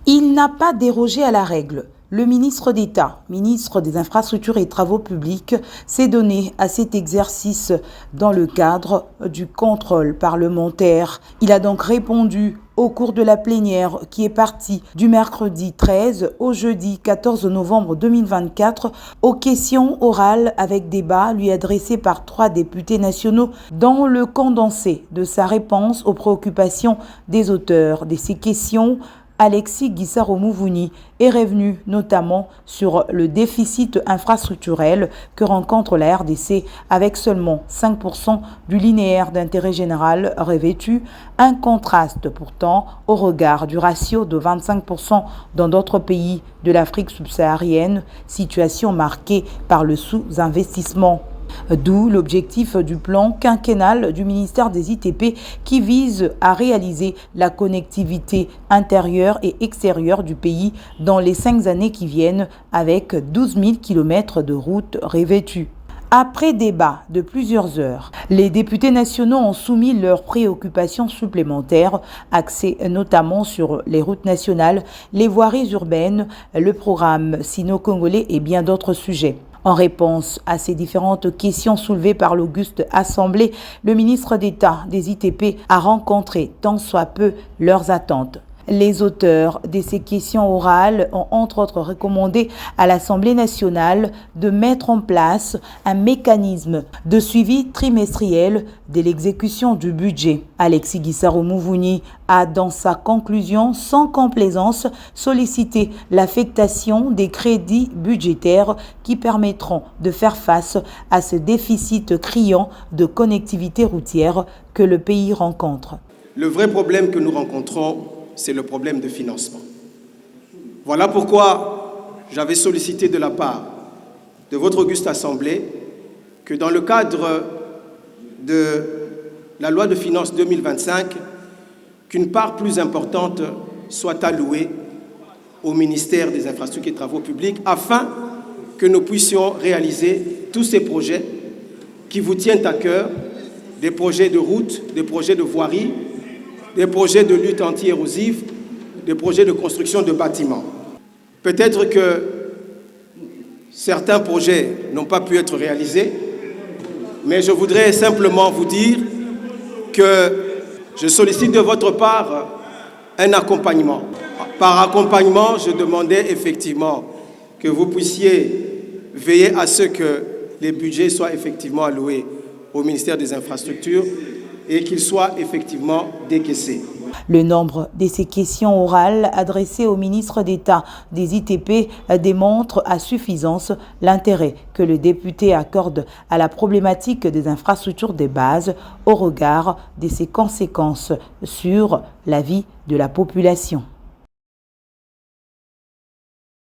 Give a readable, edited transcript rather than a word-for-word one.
Il n'a pas dérogé à la règle. Le ministre d'État, ministre des Infrastructures et Travaux publics, s'est donné à cet exercice dans le cadre du contrôle parlementaire. Il a donc répondu au cours de la plénière qui est partie du mercredi 13 au jeudi 14 novembre 2024 aux questions orales avec débat lui adressées par 3 députés nationaux dans le condensé de sa réponse aux préoccupations des auteurs de ces questions. Alexis Guissaro-Mouvouni est revenu notamment sur le déficit infrastructurel que rencontre la RDC avec seulement 5% du linéaire d'intérêt général revêtu, un contraste pourtant au regard du ratio de 25% dans d'autres pays de l'Afrique subsaharienne, situation marquée par le sous-investissement. D'où l'objectif du plan quinquennal du ministère des ITP qui vise à réaliser la connectivité intérieure et extérieure du pays dans les 5 années qui viennent avec 12 000 km de routes revêtues. Après débat de plusieurs heures, les députés nationaux ont soumis leurs préoccupations supplémentaires, axées notamment sur les routes nationales, les voiries urbaines, le programme sino-congolais et bien d'autres sujets. En réponse à ces différentes questions soulevées par l'auguste Assemblée, le ministre d'État des ITP a rencontré tant soit peu leurs attentes. Les auteurs de ces questions orales ont entre autres recommandé à l'Assemblée nationale de mettre en place un mécanisme de suivi trimestriel de l'exécution du budget. Alexis Guissaro-Mouvouni a, dans sa conclusion, sans complaisance, sollicité l'affectation des crédits budgétaires qui permettront de faire face à ce déficit criant de connectivité routière que le pays rencontre. Le vrai problème que nous rencontrons, c'est le problème de financement. Voilà pourquoi j'avais sollicité de la part de votre auguste Assemblée que dans le cadre de la loi de finances 2025, qu'une part plus importante soit allouée au ministère des Infrastructures et Travaux publics afin que nous puissions réaliser tous ces projets qui vous tiennent à cœur, des projets de route, des projets de voirie, des projets de lutte anti-érosive, des projets de construction de bâtiments. Peut-être que certains projets n'ont pas pu être réalisés, mais je voudrais simplement vous dire que je sollicite de votre part un accompagnement. Par accompagnement, je demandais effectivement que vous puissiez veiller à ce que les budgets soient effectivement alloués au ministère des Infrastructures et qu'ils soient effectivement décaissés. Le nombre de ces questions orales adressées au ministre d'État des ITP démontre à suffisance l'intérêt que le député accorde à la problématique des infrastructures de base au regard de ses conséquences sur la vie de la population.